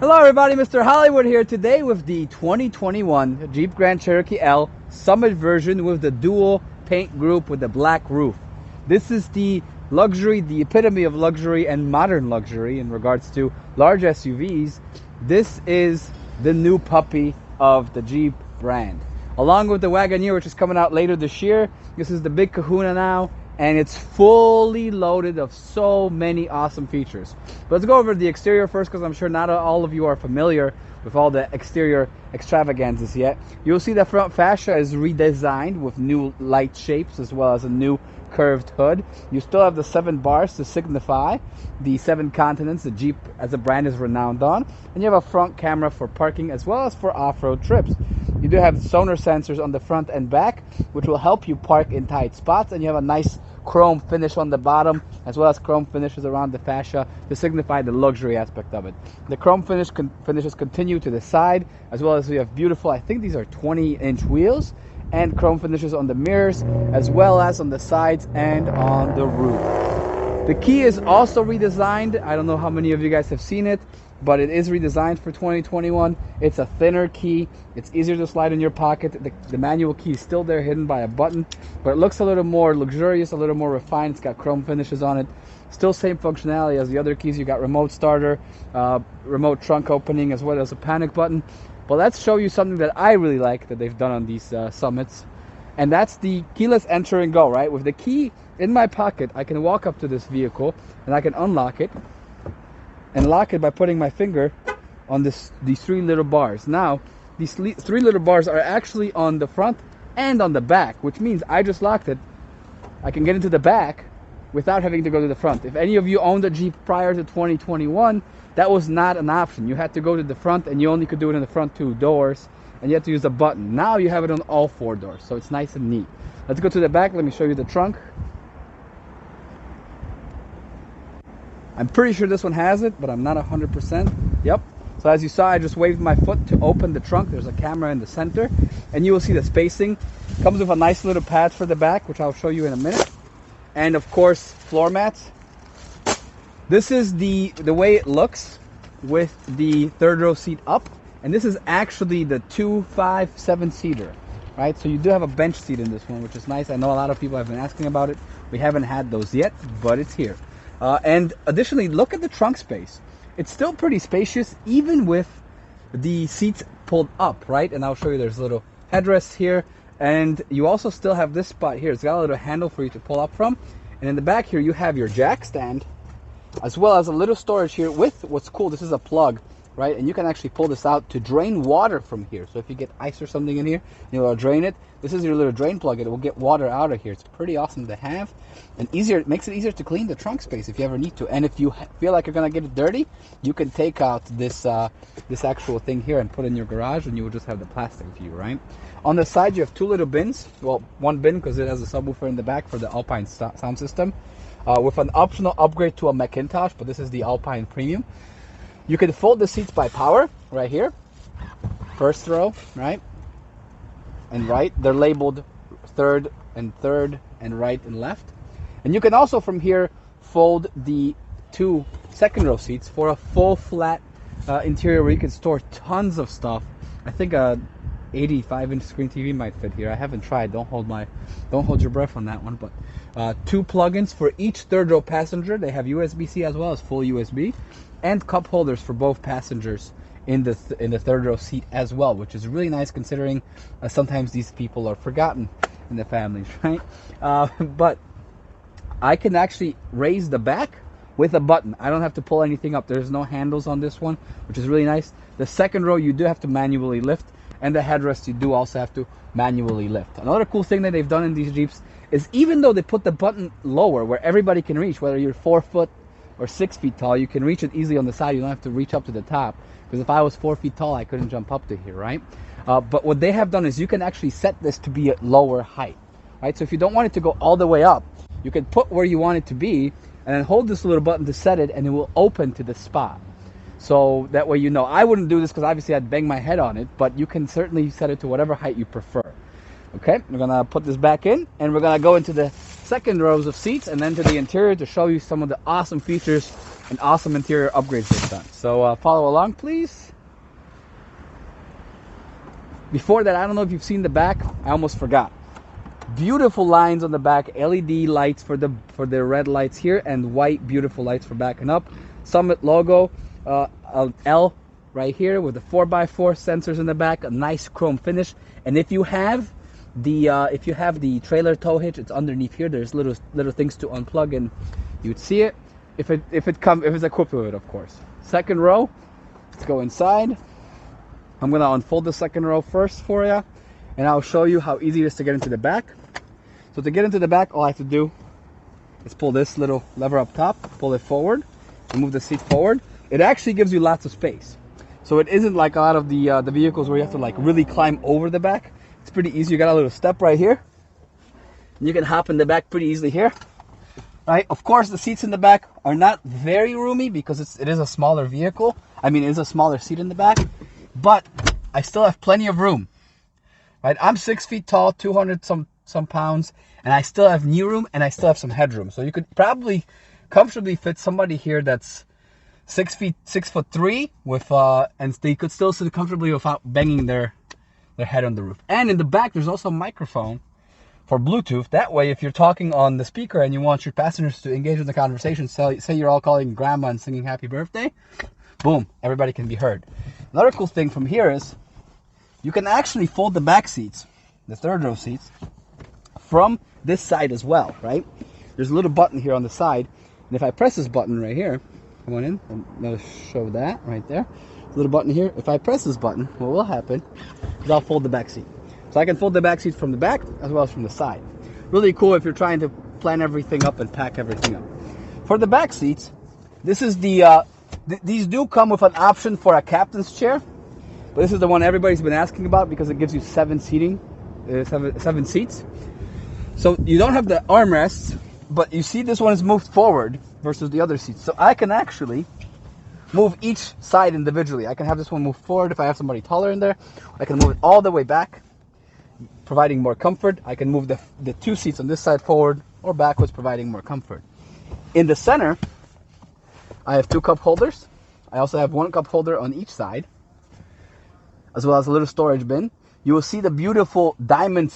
Hello everybody, Mr. Hollywood here today with the 2021 Jeep Grand Cherokee L Summit version with the dual paint group with the black roof. This is the luxury, the epitome of luxury and modern luxury in regards to large SUVs. This is the new puppy of the Jeep brand. Along with the Wagoneer, which is coming out later this year, this is the big kahuna now, and it's fully loaded of so many awesome features. But let's go over the exterior first, because I'm sure not all of you are familiar with all the exterior extravaganzas yet. You'll see the front fascia is redesigned with new light shapes as well as a new curved hood. You still have the 7 bars to signify the 7 continents the Jeep as a brand is renowned on. And you have a front camera for parking as well as for off-road trips. You do have sonar sensors on the front and back, which will help you park in tight spots. And you have a nice chrome finish on the bottom, as well as chrome finishes around the fascia to signify the luxury aspect of it. The chrome finishes continue to the side, as well as we have beautiful, I think these are 20-inch wheels, and chrome finishes on the mirrors, as well as on the sides and on the roof. The key is also redesigned. I don't know how many of you guys have seen it, but it is redesigned for 2021. It's a thinner key. It's easier to slide in your pocket. The manual key is still there hidden by a button, but it looks a little more luxurious, a little more refined. It's got chrome finishes on it. Still same functionality as the other keys. You got remote starter, remote trunk opening, as well as a panic button. But let's show you something that I really like that they've done on these Summits, and that's the keyless enter and go, right? With the key in my pocket, I can walk up to this vehicle and I can unlock it and lock it by putting my finger on these 3 little bars. Now, these 3 little bars are actually on the front and on the back, which means I just locked it. I can get into the back without having to go to the front. If any of you owned a Jeep prior to 2021, that was not an option. You had to go to the front, and you only could do it in the front 2 doors, and you had to use a button. Now you have it on all 4 doors, so it's nice and neat. Let's go to the back. Let me show you the trunk. I'm pretty sure this one has it, but I'm not 100%. Yep. So as you saw, I just waved my foot to open the trunk. There's a camera in the center, and you will see the spacing. Comes with a nice little pad for the back, which I'll show you in a minute. And of course, floor mats. This is the way it looks with the 3rd row seat up. And this is actually the 2, 5, 7-seater, right? So you do have a bench seat in this one, which is nice. I know a lot of people have been asking about it. We haven't had those yet, but it's here. And additionally, look at the trunk space. It's still pretty spacious, even with the seats pulled up, right? And I'll show you there's a little headrest here. And you also still have this spot here. It's got a little handle for you to pull up from. And in the back here, you have your jack stand, as well as a little storage here with, what's cool, this is a plug, right? And you can actually pull this out to drain water from here. So if you get ice or something in here, you will drain it. This is your little drain plug. It will get water out of here. It's pretty awesome to have, and easier. It makes it easier to clean the trunk space if you ever need to. And if you feel like you're gonna get it dirty, you can take out this this actual thing here and put it in your garage, and you will just have the plastic view, right? On the side, you have 2 little bins. Well, 1 bin because it has a subwoofer in the back for the Alpine sound system, with an optional upgrade to a Macintosh, but this is the Alpine Premium. You can fold the seats by power right here. 1st row, right? And right. They're labeled 3rd and right and left. And you can also from here fold the 2 2nd row seats for a full flat interior where you can store tons of stuff. I think a 85-inch screen TV might fit here. I haven't tried. Don't hold your breath on that one. But 2 plugins for each 3rd row passenger. They have USB-C as well as full USB, and cup holders for both passengers in the 3rd row seat as well, which is really nice considering sometimes these people are forgotten in the families, right? But I can actually raise the back with a button. I don't have to pull anything up. There's no handles on this one, which is really nice. The 2nd row you do have to manually lift, and the headrest you do also have to manually lift. Another cool thing that they've done in these Jeeps is, even though they put the button lower where everybody can reach, whether you're 4 foot or 6 feet tall, you can reach it easily on the side. You don't have to reach up to the top, because if I was 4 feet tall, I couldn't jump up to here, right? But what they have done is you can actually set this to be at lower height, right? So if you don't want it to go all the way up, you can put where you want it to be and then hold this little button to set it, and it will open to the spot. So that way, you know, I wouldn't do this because obviously I'd bang my head on it, but you can certainly set it to whatever height you prefer. Okay, we're gonna put this back in, and we're gonna go into the second rows of seats and then to the interior to show you some of the awesome features and awesome interior upgrades they've done. So follow along, please. Before that, I don't know if you've seen the back. I almost forgot. Beautiful lines on the back, LED lights for the red lights here, and white beautiful lights for backing up. Summit logo, L right here with the 4x4 sensors in the back, a nice chrome finish. And if you have the trailer tow hitch, it's underneath here. There's little things to unplug, and you'd see it if it's equipped with it, of course. Second row, let's go inside. I'm gonna unfold the second row first for you, and I'll show you how easy it is to get into the back. So to get into the back, all I have to do is pull this little lever up top, pull it forward, and move the seat forward. It actually gives you lots of space. So it isn't like a lot of the vehicles where you have to like really climb over the back. It's pretty easy. You got a little step right here. And you can hop in the back pretty easily here. Right? Of course, the seats in the back are not very roomy because it is a smaller vehicle. I mean, it is a smaller seat in the back. But I still have plenty of room. Right? I'm 6 feet tall, 200 some pounds, and I still have knee room and I still have some headroom. So you could probably comfortably fit somebody here that's 6'3" with and they could still sit comfortably without banging their head on the roof. And in the back, there's also a microphone for Bluetooth. That way, if you're talking on the speaker and you want your passengers to engage in the conversation, say you're all calling grandma and singing happy birthday, boom, everybody can be heard. Another cool thing from here is you can actually fold the back seats, the third row seats, from this side as well, right? There's a little button here on the side, and if I press this button right here, come on in, I'll show that right there. A little button here. If I press this button, what will happen is I'll fold the back seat. So I can fold the back seat from the back as well as from the side. Really cool if you're trying to plan everything up and pack everything up. For the back seats, this is these do come with an option for a captain's chair, but this is the one everybody's been asking about because it gives you seven seats. So you don't have the armrests, but you see this one is moved forward versus the other seats. So I can actually move each side individually. I can have this one move forward if I have somebody taller in there. I can move it all the way back, providing more comfort. I can move the two seats on this side forward or backwards, providing more comfort. In the center, I have two cup holders. I also have one cup holder on each side, as well as a little storage bin. You will see the beautiful diamond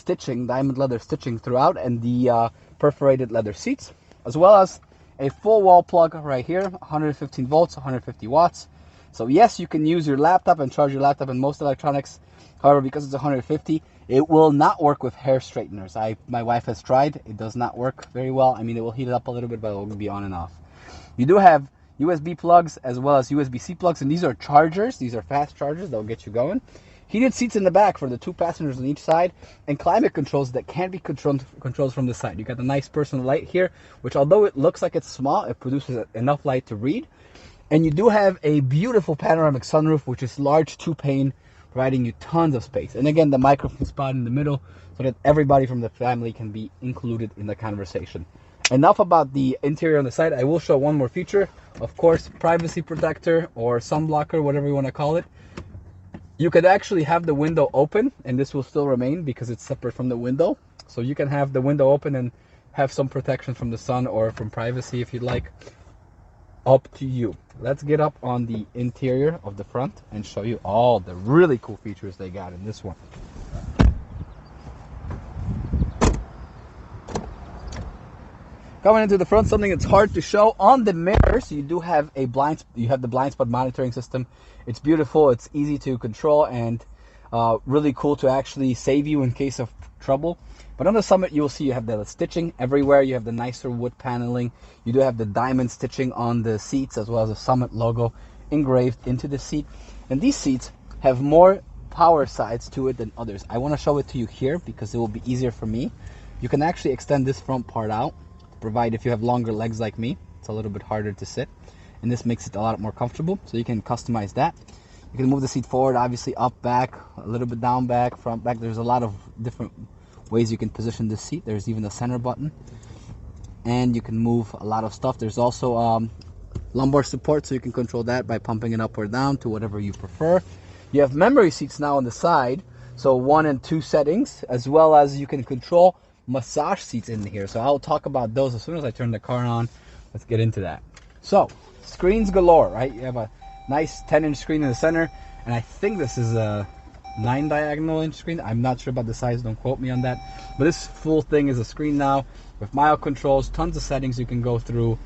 leather stitching throughout, and the perforated leather seats, as well as a full wall plug right here, 115 volts, 150 watts. So yes, you can use your laptop and charge your laptop and most electronics. However, because it's 150, it will not work with hair straighteners. My wife has tried. It does not work very well. I mean, it will heat it up a little bit, but it will be on and off. You do have USB plugs as well as USB-C plugs, and these are chargers. These are fast chargers that will get you going. Heated seats in the back for the two passengers on each side, and climate controls that can be controls from the side. You got the nice personal light here, which although it looks like it's small, it produces enough light to read. And you do have a beautiful panoramic sunroof, which is large 2-pane, providing you tons of space. And again, the microphone spot in the middle so that everybody from the family can be included in the conversation. Enough about the interior on the side. I will show one more feature. Of course, privacy protector or sun blocker, whatever you want to call it. You could actually have the window open, and this will still remain because it's separate from the window. So you can have the window open and have some protection from the sun or from privacy if you'd like. Up to you. Let's get up on the interior of the front and show you all the really cool features they got in this one. Coming into the front, something that's hard to show on the mirrors. You do have the blind spot monitoring system. It's beautiful, it's easy to control, and really cool to actually save you in case of trouble. But on the Summit, you'll see you have the stitching everywhere. You have the nicer wood paneling. You do have the diamond stitching on the seats, as well as the Summit logo engraved into the seat. And these seats have more power sides to it than others. I want to show it to you here because it will be easier for me. You can actually extend this front part out, provide if you have longer legs like me. It's a little bit harder to sit, and this makes it a lot more comfortable, so you can customize that. You can move the seat forward, obviously up, back, a little bit down, back, front, back. There's a lot of different ways you can position this seat. There's even a center button, and you can move a lot of stuff. There's also lumbar support, so you can control that by pumping it up or down to whatever you prefer. You have memory seats now on the side, so 1 and 2 settings, as well as you can control massage seats in here. So I'll talk about those as soon as I turn the car on. Let's get into that. So screens galore, right? You have a nice 10-inch screen in the center, and I think this is a 9 diagonal inch screen. I'm not sure about the size, don't quote me on that, but this full thing is a screen now with mild controls, tons of settings you can go through.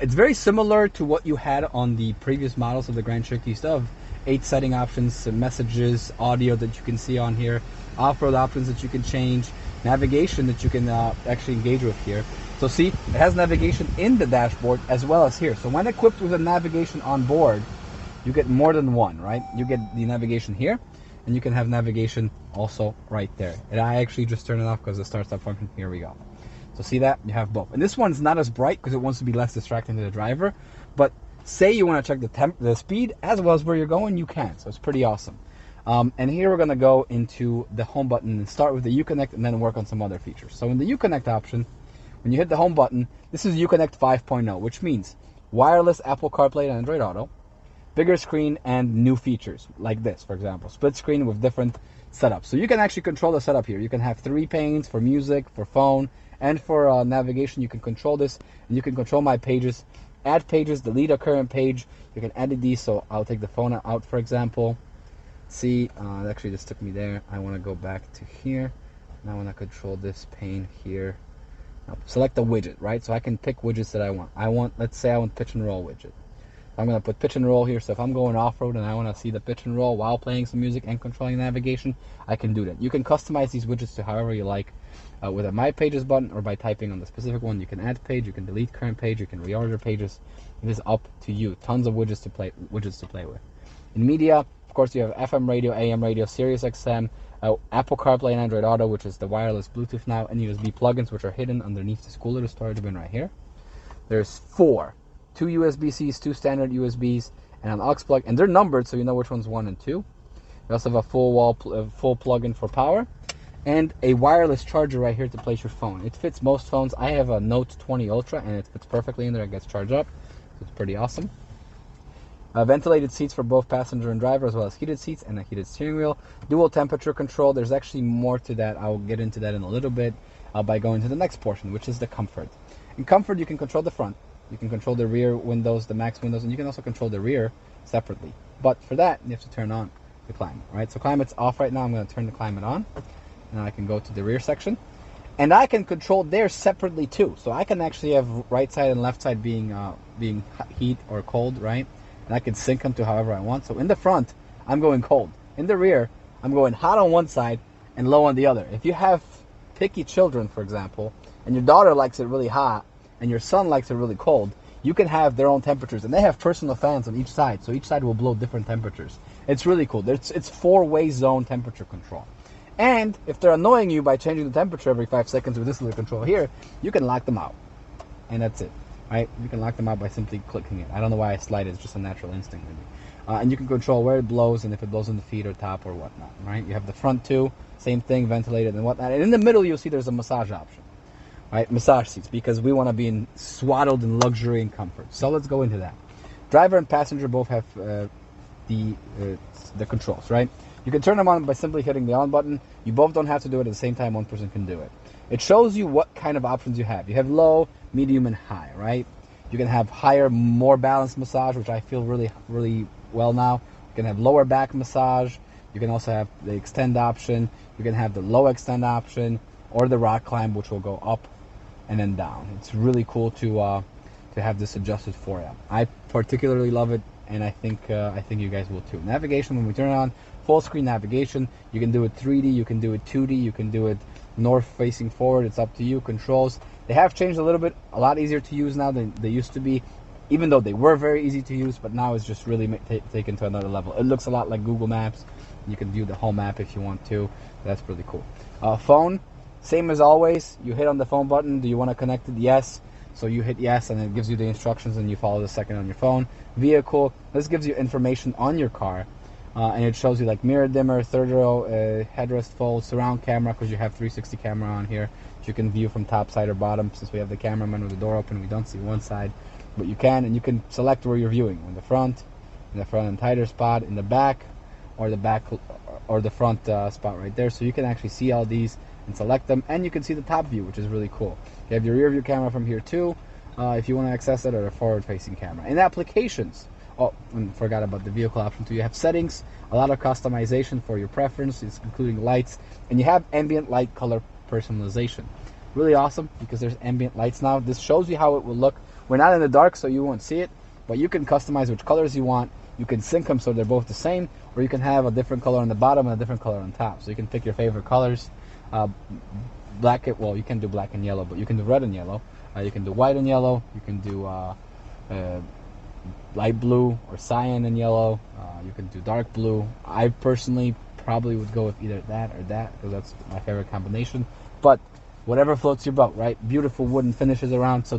It's very similar to what you had on the previous models of the Grand Cherokee. You still have 8 setting options, some messages, audio that you can see on here, off-road options that you can change, navigation that you can actually engage with here. So see, it has navigation in the dashboard as well as here. So when equipped with a navigation on board, you get more than one, right? You get the navigation here, and you can have navigation also right there. And I actually just turned it off because the start-stop function, here we go. So see that? You have both. And this one's not as bright because it wants to be less distracting to the driver. But say you want to check the speed as well as where you're going, you can. So it's pretty awesome. And here we're going to go into the home button and start with the Uconnect and then work on some other features. So in the Uconnect option, when you hit the home button, this is Uconnect 5.0, which means wireless Apple CarPlay and Android Auto, bigger screen, and new features like this, for example, split screen with different setups. So you can actually control the setup here. You can have 3 panes for music, for phone, and for navigation. You can control this, and you can control my pages, add pages, delete a current page. You can edit these. So I'll take the phone out, for example. See, it actually just took me there. I want to go back to here. And I want to control this pane here. Now, select the widget, right? So I can pick widgets that I want. Let's say I want pitch and roll widget. I'm going to put pitch and roll here. So if I'm going off-road and I want to see the pitch and roll while playing some music and controlling navigation, I can do that. You can customize these widgets to however you like with a My Pages button or by typing on the specific one. You can add page, you can delete current page, you can reorder pages. It is up to you. Tons of widgets to play with. In media, of course, you have FM radio, AM radio, Sirius XM, Apple CarPlay and Android Auto, which is the wireless Bluetooth now, and USB plugins, which are hidden underneath this cool little storage bin right here. There's 4. 2 USB-Cs, 2 standard USBs, and an aux plug, and they're numbered so you know which one's 1 and 2. You also have a full plug-in for power, and a wireless charger right here to place your phone. It fits most phones. I have a Note 20 Ultra, and it fits perfectly in there. It gets charged up, so it's pretty awesome. Ventilated seats for both passenger and driver, as well as heated seats and a heated steering wheel. Dual temperature control. There's actually more to that. I'll get into that in a little bit by going to the next portion, which is the comfort. In comfort, you can control the front. You can control the rear windows, the max windows, and you can also control the rear separately. But for that, you have to turn on the climate, right? So climate's off right now. I'm going to turn the climate on. And I can go to the rear section. And I can control theirs separately too. So I can actually have right side and left side being heat or cold, right? And I can sync them to however I want. So in the front, I'm going cold. In the rear, I'm going hot on one side and low on the other. If you have picky children, for example, and your daughter likes it really hot, and your son likes it really cold, you can have their own temperatures, and they have personal fans on each side, so each side will blow different temperatures. It's really cool. It's 4-way zone temperature control. And if they're annoying you by changing the temperature every 5 seconds with this little control here, you can lock them out, and that's it, right? You can lock them out by simply clicking it. I don't know why I slide it. It's just a natural instinct maybe. And you can control where it blows and if it blows in the feet or top or whatnot, right? You have the front too, same thing, ventilated and whatnot. And in the middle, you'll see there's a massage option. Right, massage seats, because we want to be swaddled in luxury and comfort. So let's go into that. Driver and passenger both have the controls, right? You can turn them on by simply hitting the on button. You both don't have to do it at the same time. One person can do it. It shows you what kind of options you have. You have low, medium, and high, right? You can have higher, more balanced massage, which I feel really, really well now. You can have lower back massage. You can also have the extend option. You can have the low extend option, or the rock climb, which will go up and then down. It's really cool to have this adjusted for you. I particularly love it, and I think you guys will too. Navigation, when we turn it on, full screen navigation. You can do it 3D, you can do it 2D, you can do it north facing forward. It's up to you. Controls, they have changed a little bit, a lot easier to use now than they used to be, even though they were very easy to use, but now it's just really taken to another level. It looks a lot like Google Maps. You can view the whole map if you want to. That's really cool. Phone, same as always. You hit on the phone button. Do you want to connect it? Yes. So you hit yes, and it gives you the instructions, and you follow the second on your phone. Vehicle, this gives you information on your car, and it shows you like mirror dimmer, third row, headrest fold, surround camera, because you have 360 camera on here, which you can view from top, side, or bottom. Since we have the cameraman with the door open, we don't see one side, but you can, and you can select where you're viewing, in the front and tighter spot, in the back, or the front spot right there. So you can actually see all these and select them, and you can see the top view, which is really cool. You have your rear view camera from here too. if you want to access it, or a forward-facing camera. In applications, oh, and forgot about the vehicle option too. You have settings, a lot of customization for your preferences, including lights, and you have ambient light color personalization. Really awesome, because there's ambient lights now. This shows you how it will look. We're not in the dark, so you won't see it, but you can customize which colors you want. You can sync them so they're both the same, or you can have a different color on the bottom and a different color on top. So you can pick your favorite colors. Well, you can do black and yellow, but you can do red and yellow. You can do white and yellow. You can do light blue or cyan and yellow. You can do dark blue. I personally probably would go with either that or that, because that's my favorite combination. But whatever floats your boat, right? Beautiful wooden finishes around, so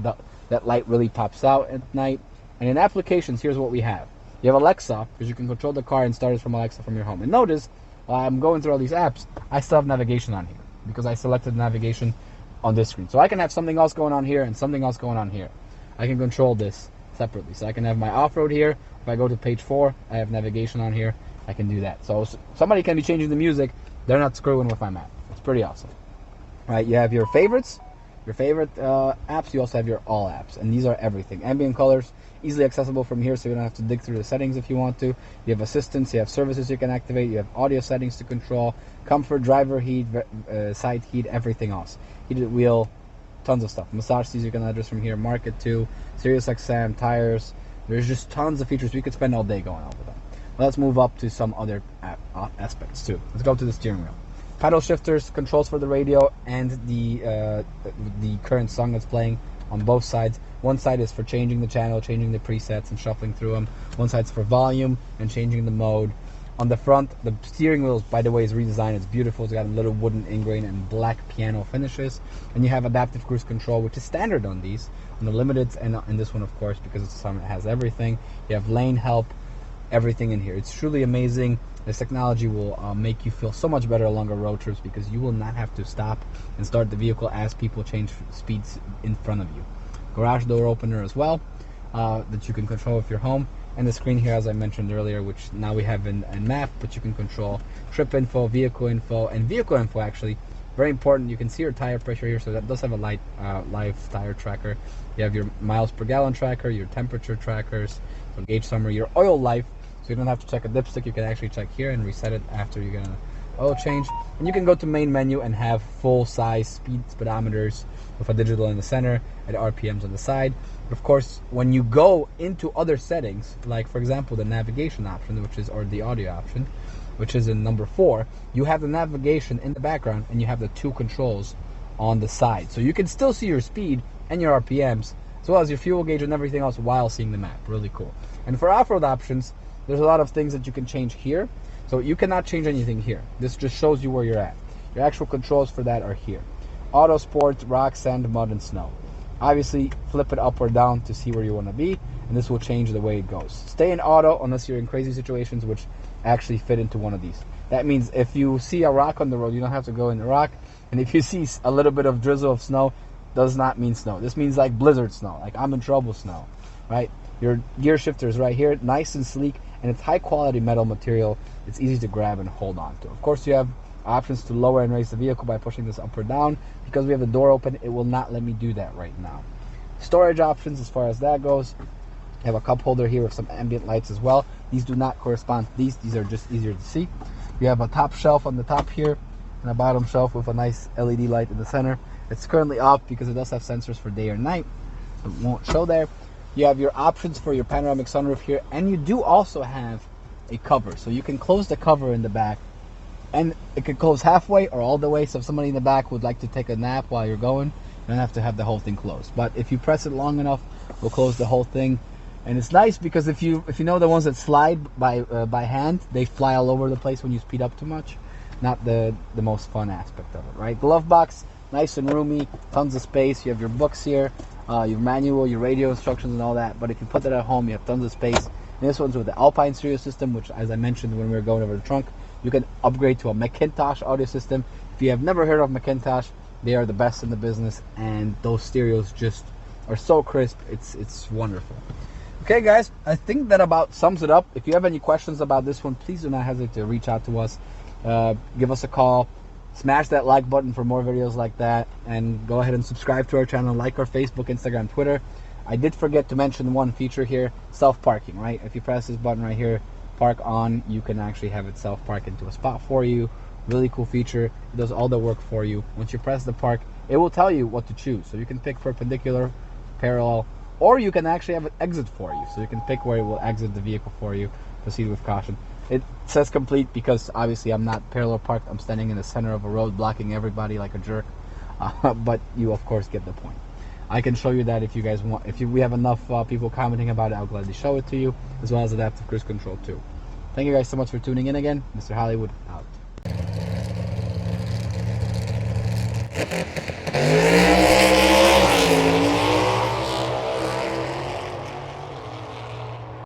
that light really pops out at night. And in applications, here's what we have. You have Alexa, because you can control the car and start it from Alexa from your home. And notice, while I'm going through all these apps, I still have navigation on here, because I selected navigation on this screen. So I can have something else going on here and something else going on here. I can control this separately. So I can have my off-road here. If I go to page 4, I have navigation on here. I can do that. So somebody can be changing the music. They're not screwing with my map. It's pretty awesome. All right, you have your favorites, your favorite apps. You also have your all apps, and these are everything. Ambient colors, easily accessible from here, so you don't have to dig through the settings if you want to. You have assistance, you have services you can activate, you have audio settings to control, comfort, driver heat, side heat, everything else. Heated wheel, tons of stuff. Massage seats you can address from here, Market 2, Sirius XM, tires. There's just tons of features. We could spend all day going over them. Let's move up to some other aspects too. Let's go to the steering wheel. Paddle shifters, controls for the radio and the current song that's playing on both sides. One side is for changing the channel, changing the presets and shuffling through them. One side's for volume and changing the mode. On the front, the steering wheel, by the way, is redesigned. It's beautiful. It's got a little wooden ingrain and black piano finishes. And you have adaptive cruise control, which is standard on these, on the limiteds, and in this one, of course, because it's a Summit, it has everything. You have lane help, everything in here. It's truly amazing. This technology will make you feel so much better along our road trips, because you will not have to stop and start the vehicle as people change speeds in front of you. Garage door opener as well, that you can control with your home. And the screen here, as I mentioned earlier, which now we have in map, but you can control trip info, vehicle info, and vehicle info actually. Very important. You can see your tire pressure here, so that does have a live tire tracker. You have your miles per gallon tracker, your temperature trackers, so gauge summary, your oil life. So you don't have to check a dipstick. You can actually check here and reset it after you get an oil change. And you can go to main menu and have full-size speed speedometers with a digital in the center and RPMs on the side. But of course, when you go into other settings, like for example the navigation option, or the audio option, which is in number 4, you have the navigation in the background and you have the 2 controls on the side. So you can still see your speed and your RPMs, as well as your fuel gauge and everything else while seeing the map. Really cool. And for off-road options, there's a lot of things that you can change here. So you cannot change anything here. This just shows you where you're at. Your actual controls for that are here. Auto, sport, rock, sand, mud, and snow. Obviously, flip it up or down to see where you want to be, and this will change the way it goes. Stay in auto unless you're in crazy situations, which actually fit into one of these. That means if you see a rock on the road, you don't have to go in the rock. And if you see a little bit of drizzle of snow, does not mean snow. This means like blizzard snow, like I'm in trouble snow, right? Your gear shifter is right here, nice and sleek, and it's high quality metal material. It's easy to grab and hold on to. Of course, you have options to lower and raise the vehicle by pushing this up or down. Because we have the door open, it will not let me do that right now. Storage options, as far as that goes, you have a cup holder here with some ambient lights as well. These do not correspond to these are just easier to see. You have a top shelf on the top here and a bottom shelf with a nice LED light in the center. It's currently off because it does have sensors for day or night, so it won't show there. You have your options for your panoramic sunroof here, and you do also have a cover, so you can close the cover in the back, and it could close halfway or all the way. So if somebody in the back would like to take a nap while you're going, you don't have to have the whole thing closed. But if you press it long enough, we'll close the whole thing. And it's nice because if you know the ones that slide by hand, they fly all over the place when you speed up too much. Not the most fun aspect of it, right? Glove box, nice and roomy, tons of space. You have your books here, your manual, your radio instructions and all that. But if you put that at home, you have tons of space. And this one's with the Alpine stereo system, which, as I mentioned when we were going over the trunk, you can upgrade to a Macintosh audio system. If you have never heard of Macintosh, they are the best in the business, and those stereos just are so crisp. It's wonderful. Okay, guys, I think that about sums it up. If you have any questions about this one, please do not hesitate to reach out to us. Give us a call. Smash that like button for more videos like that, and go ahead and subscribe to our channel, like our Facebook, Instagram, Twitter. I did forget to mention one feature here, self-parking, right? If you press this button right here, park on, you can actually have it self-park into a spot for you. Really cool feature. It does all the work for you. Once you press the park, it will tell you what to choose. So you can pick perpendicular, parallel, or you can actually have it exit for you. So you can pick where it will exit the vehicle for you. Proceed with caution. It says complete because obviously I'm not parallel parked. I'm standing in the center of a road blocking everybody like a jerk. But you of course get the point. I can show you that if you guys want. If we have enough people commenting about it, I'll gladly show it to you, as well as adaptive cruise control too. Thank you guys so much for tuning in again. Mr. Hollywood out.